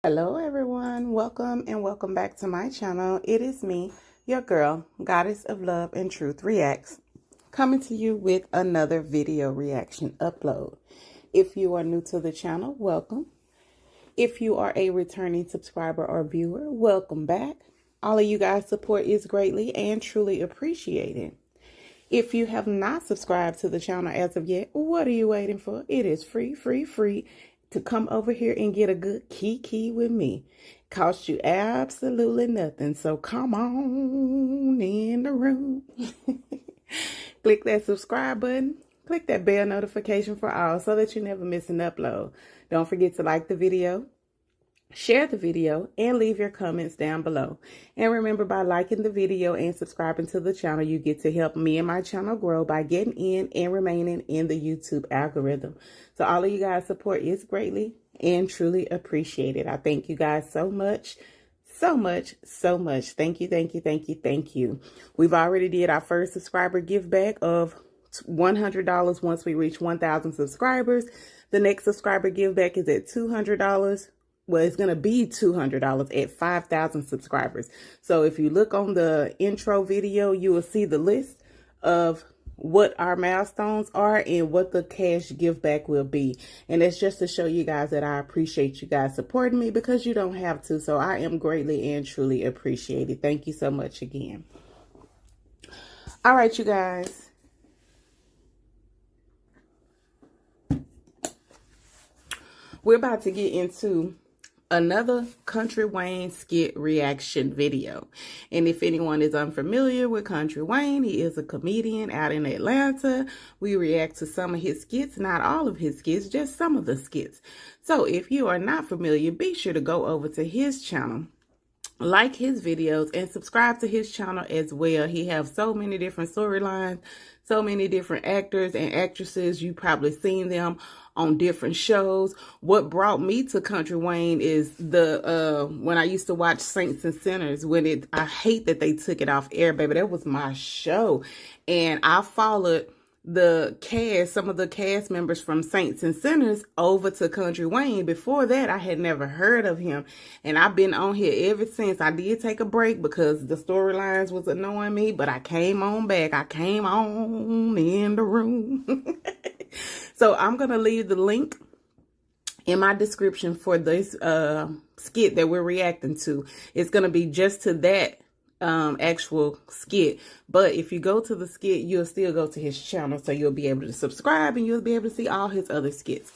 Hello everyone, welcome back to my channel. It is me, your girl, Goddess of Love and Truth Reacts, coming to you with another video reaction upload. If you are new to the channel, welcome. If you are a returning subscriber or viewer, welcome back. All of you guys' support is greatly and truly appreciated. If you have not subscribed to the channel as of yet, what are you waiting for? It is free to come over here and get a good kiki with me. Cost you absolutely nothing. So come on in the room. Click that subscribe button. Click that bell notification for all so that you never miss an upload. Don't forget to like the video, share the video, and leave your comments down below. And remember, by liking the video and subscribing to the channel, you get to help me and my channel grow by getting in and remaining in the YouTube algorithm. So all of you guys' support is greatly and truly appreciated. I thank you guys so much. So much. Thank you. We've already did our first subscriber give back of $100 once we reach 1,000 subscribers. The next subscriber give back is at $200. Well, it's going to be $200 at 5,000 subscribers. So if you look on the intro video, you will see the list of what our milestones are and what the cash give back will be. And it's just to show you guys that I appreciate you guys supporting me, because you don't have to. So I am greatly and truly appreciated. Thank you so much again. All right, you guys. We're about to get into another Country Wayne skit reaction video. And if anyone is unfamiliar with Country Wayne, he is a comedian out in Atlanta. We react to some of his skits, not all of his skits, just some of the skits. So if you are not familiar, be sure to go over to his channel, like his videos, and subscribe to his channel as well. He has so many different storylines, so many different actors and actresses. You've probably seen them on different shows. What brought me to Country Wayne is the when I used to watch Saints and Sinners, I hate that they took it off air, baby. That was my show. And I followed the cast, some of the cast members from Saints and Sinners, over to Country Wayne. Before that, I had never heard of him, and I've been on here ever since. I did take a break because the storylines was annoying me, but I came on back. I came on in the room. So I'm gonna leave the link in my description for this skit that we're reacting to. It's gonna be just to that actual skit, but if you go to the skit, you'll still go to his channel, so you'll be able to subscribe and you'll be able to see all his other skits.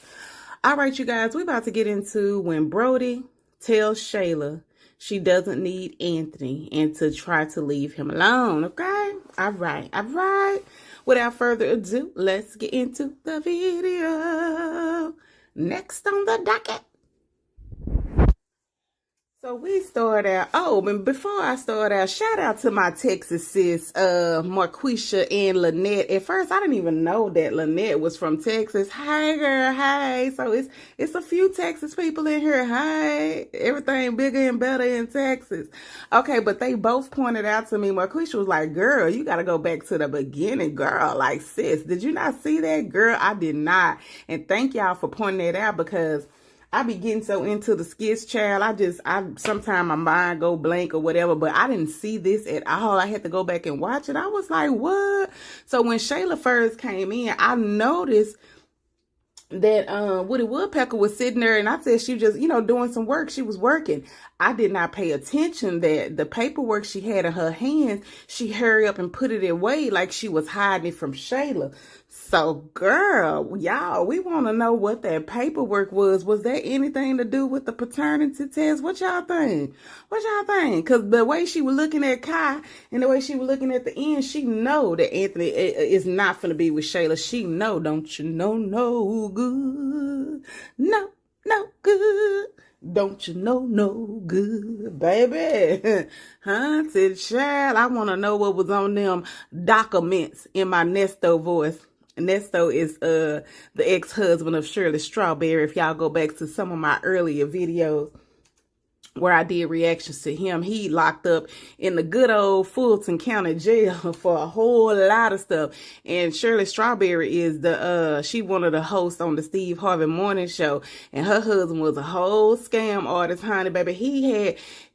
All right, you guys, we're about to get into when Brodie tells Shayla she doesn't need Anthony and to try to leave him alone. Okay, all right. Without further ado, let's get into the video. Next on the docket. So we start out, and before I start out, shout out to my Texas sis, Marquisha and Lynette. At first, I didn't even know that Lynette was from Texas. Hey, girl, hey. So it's a few Texas people in here. Hey, everything bigger and better in Texas. Okay, but they both pointed out to me, Marquisha was like, girl, you got to go back to the beginning, girl. Like, sis, did you not see that? Girl, I did not. And thank y'all for pointing that out, because I be getting so into the skits, child. Sometimes my mind go blank or whatever, but I didn't see this at all. I had to go back and watch it. I was like, what? So when Shayla first came in, I noticed that Woody Woodpecker was sitting there, and I said she just, doing some work. She was working. I did not pay attention that the paperwork she had in her hands, she hurried up and put it away like she was hiding it from Shayla. So, girl, y'all, we want to know what that paperwork was. Was there anything to do with the paternity test? What y'all think? What y'all think? Because the way she was looking at Kai and the way she was looking at the end, she know that Anthony is not going to be with Shayla. She know, don't you know, no good. No, no good. Don't you know no good, baby? Haunted child. I want to know what was on them documents in my Nesto voice. Nesto is the ex-husband of Shirley Strawberry. If y'all go back to some of my earlier videos where I did reactions to him, he locked up in the good old Fulton County jail for a whole lot of stuff. And Shirley Strawberry is she one of the hosts on the Steve Harvey Morning Show, and her husband was a whole scam artist, honey, baby.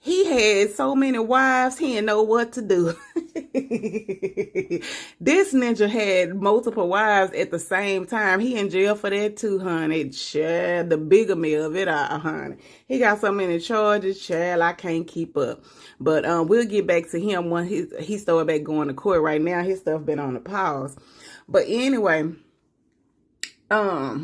He had so many wives, he didn't know what to do. This ninja had multiple wives at the same time. He in jail for that too, honey. Child, the bigamy of it, honey. He got so many charges, child, I can't keep up. But we'll get back to him when he started back going to court. Right now, his stuff been on the pause. But anyway, dang,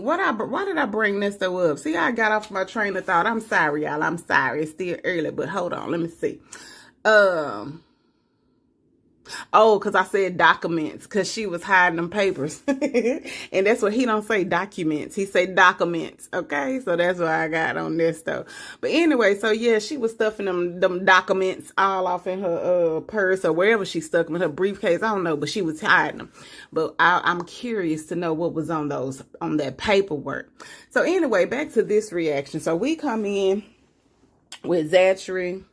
why did I bring this up? See, I got off my train of thought. I'm sorry, y'all. I'm sorry. It's still early, but hold on. Let me see. Oh, because I said documents, because she was hiding them papers. And that's what he don't say, documents. He say documents, okay? So that's what I got on this, though. But anyway, so yeah, she was stuffing them documents all off in her purse or wherever she stuck them, in her briefcase. I don't know, but she was hiding them. But I'm curious to know what was on that paperwork. So anyway, back to this reaction. So we come in with Zachary,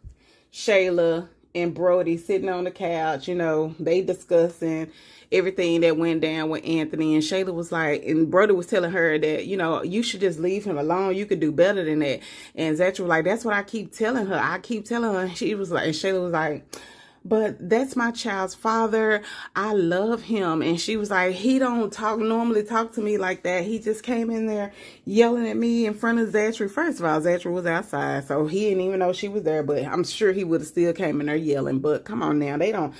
Shayla, and Brodie sitting on the couch, you know, they discussing everything that went down with Anthony. And Shayla was like, and Brodie was telling her that, you know, you should just leave him alone. You could do better than that. And Zachary was like, that's what I keep telling her. I keep telling her. She was like, and Shayla was like, but that's my child's father. I love him. And she was like, he don't normally talk to me like that. He just came in there yelling at me in front of Zachary. First of all, Zachary was outside, so he didn't even know she was there, but I'm sure he would have still came in there yelling. But come on now, they don't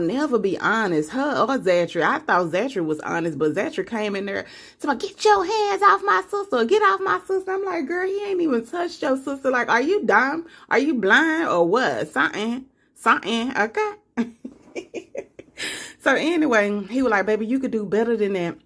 never be honest. Her or Zachary. I thought Zachary was honest, but Zachary came in there to like, get your hands off my sister, get off my sister. I'm like, girl, he ain't even touched your sister. Like, are you dumb? Are you blind or what? Something, okay? So anyway, he was like, baby, you could do better than that.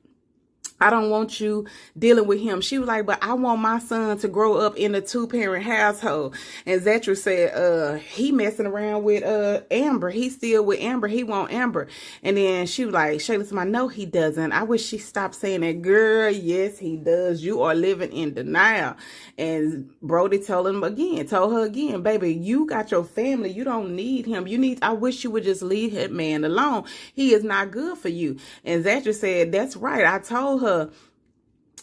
I don't want you dealing with him. She was like, but I want my son to grow up in a 2-parent household. And Zachary said, he messing around with Amber. He's still with Amber. He want Amber. And then she was like, Shayla said, no, he doesn't. I wish she stopped saying that. Girl, yes, he does. You are living in denial. And Brodie told her again, baby, you got your family. You don't need him. I wish you would just leave that man alone. He is not good for you. And Zachary said, that's right. I told her.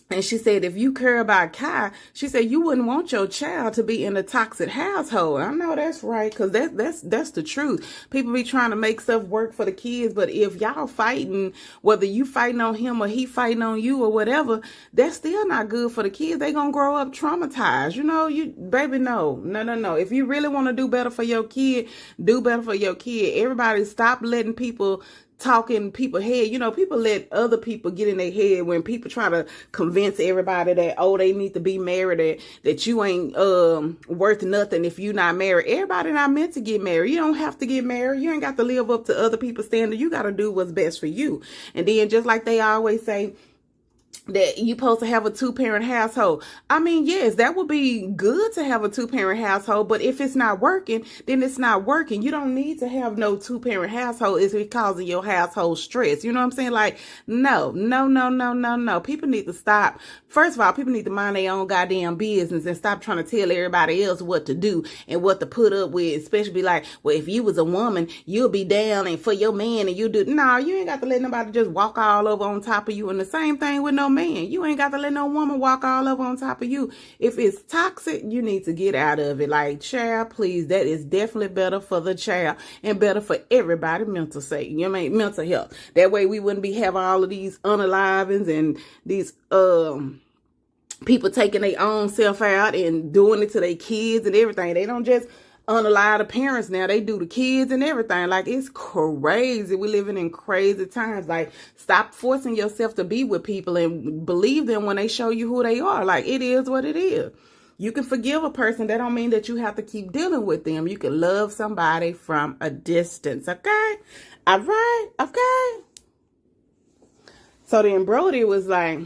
And she said, if you care about Kai, she said, you wouldn't want your child to be in a toxic household. I know that's right, because that's the truth. People be trying to make stuff work for the kids, but if y'all fighting, whether you fighting on him or he fighting on you or whatever, that's still not good for the kids. They gonna grow up traumatized. You know, baby, no. If you really want to do better for your kid, do better for your kid. Everybody stop letting people talking people's head. You know, people let other people get in their head when people try to convince everybody that, oh, they need to be married, that you ain't worth nothing if you not married. Everybody not meant to get married. You don't have to get married. You ain't got to live up to other people's standards. You got to do what's best for you. And then just like they always say, that you supposed to have a 2-parent household. I mean, yes, that would be good to have a 2-parent household, but if it's not working, then it's not working. You don't need to have no 2-parent household if it's causing your household stress. You know what I'm saying? Like, no. People need to stop. First of all, people need to mind their own goddamn business and stop trying to tell everybody else what to do and what to put up with, especially like, well, if you was a woman, you'll be down and for your man and you do. No, you ain't got to let nobody just walk all over on top of you. And the same thing with no man. You ain't got to let no woman walk all over on top of you. If it's toxic, you need to get out of it. Like, child, please, that is definitely better for the child and better for everybody mental sake. You know what I mean? Mental health. That way we wouldn't be having all of these unalivings and these people taking their own self out and doing it to their kids and everything. They don't just unalive the parents now. They do the kids and everything. Like, it's crazy. We're living in crazy times. Like, stop forcing yourself to be with people and believe them when they show you who they are. Like, it is what it is. You can forgive a person. That don't mean that you have to keep dealing with them. You can love somebody from a distance. Okay? All right? Okay? So then Brodie was like,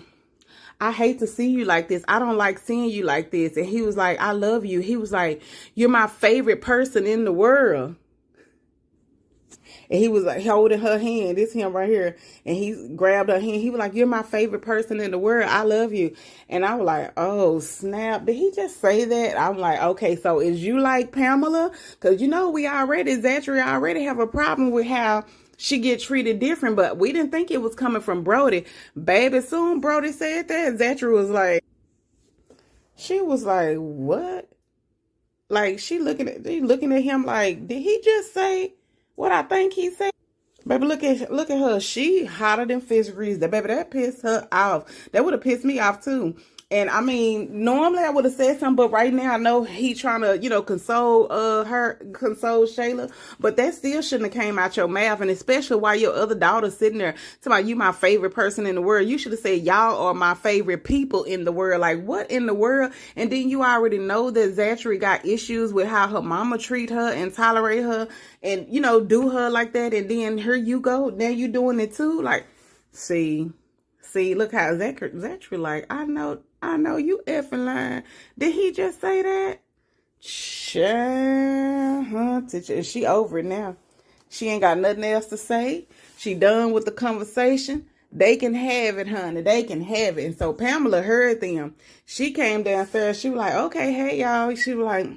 I hate to see you like this. I don't like seeing you like this. And he was like, I love you. He was like, you're my favorite person in the world. And he was like holding her hand. This him right here. And he grabbed her hand. He was like, you're my favorite person in the world. I love you. And I was like, oh, snap. Did he just say that? I'm like, okay, so is you like Pamela? Because, you know, Zachary already have a problem with how she get treated different. But we didn't think it was coming from Brodie. Baby, soon Brodie said that. Zachary was like, she was like, what? Like, she looking at him like, did he just say what I think he said? Baby, look at her. She hotter than fish grease. That baby, that pissed her off. That would have pissed me off too. And I mean, normally I would have said something, but right now I know he trying to, you know, console Shayla. But that still shouldn't have came out your mouth. And especially while your other daughter's sitting there talking about you my favorite person in the world. You should have said y'all are my favorite people in the world. Like, what in the world? And then you already know that Zachary got issues with how her mama treat her and tolerate her and, you know, do her like that. And then here you go. Now you doing it too. Like, see, look how Zachary like, I know you effing lying. Did he just say that? She over it now. She ain't got nothing else to say. She done with the conversation. They can have it, honey. They can have it. And so Pamela heard them. She came downstairs. She was like, okay, hey, y'all. She was like,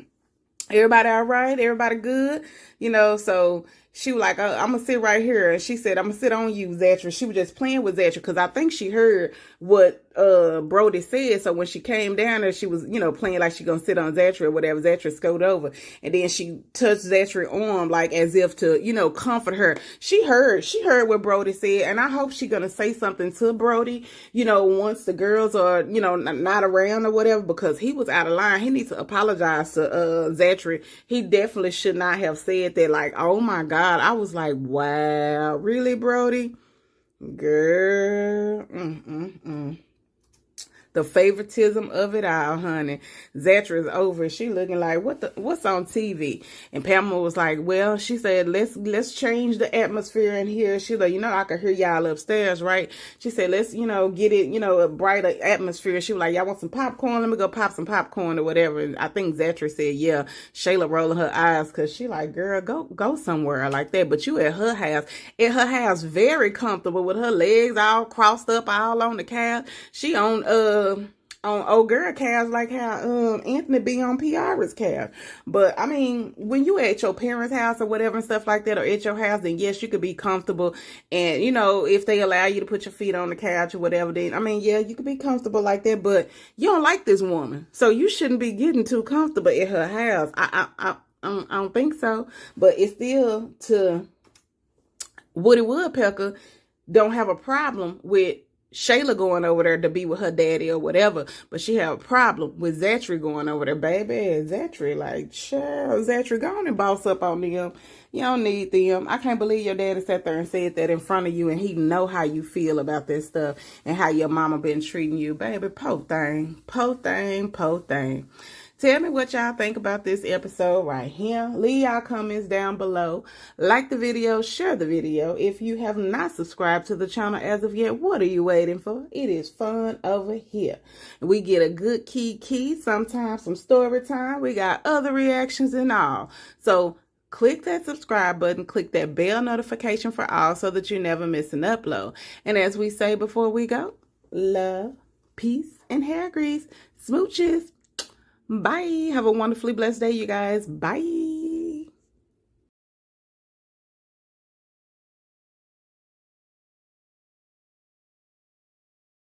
everybody all right? Everybody good? You know, so she was like, I'm going to sit right here. And she said, I'm going to sit on you, Zachary. She was just playing with Zachary because I think she heard what Brodie said. So when she came down there, she was, you know, playing like she going to sit on Zachary or whatever. Zachary scooted over. And then she touched Zachary's arm like as if to, you know, comfort her. She heard what Brodie said. And I hope she's going to say something to Brodie, you know, once the girls are, you know, not around or whatever, because he was out of line. He needs to apologize to Zachary. He definitely should not have said that. Like, oh my God. I was like, wow, really, Brodie? Girl. The favoritism of it all, honey. Zatra's over. She looking like, what's on TV? And Pamela was like, well, she said, let's change the atmosphere in here. She like, you know, I can hear y'all upstairs, right? She said, let's, you know, get it, you know, a brighter atmosphere. She was like, y'all want some popcorn? Let me go pop some popcorn or whatever. And I think Zatra said, yeah. Shayla rolling her eyes because she like, girl, go somewhere like that. But you at her house, very comfortable with her legs all crossed up, all on the couch. She on old girl calves like how Anthony be on Piara's calf. But I mean, when you at your parents' house or whatever and stuff like that, or at your house, then yes, you could be comfortable. And you know, if they allow you to put your feet on the couch or whatever, then I mean, yeah, you could be comfortable like that. But you don't like this woman, so you shouldn't be getting too comfortable at her house. I don't think so. But it's still to Woody Woodpecker don't have a problem with Shayla going over there to be with her daddy or whatever, but she have a problem with Zachary going over there, baby. Zachary, like, child, Zachary, go on and boss up on them. You don't need them. I can't believe your daddy sat there and said that in front of you, and he know how you feel about this stuff and how your mama been treating you, baby. Po thing. Tell me what y'all think about this episode right here. Leave y'all comments down below. Like the video, share the video. If you have not subscribed to the channel as of yet, what are you waiting for? It is fun over here. We get a good key, sometimes some story time. We got other reactions and all. So click that subscribe button, click that bell notification for all so that you never miss an upload. And as we say before we go, love, peace, and hair grease. Smooches. Bye. Have a wonderfully blessed day, you guys. Bye.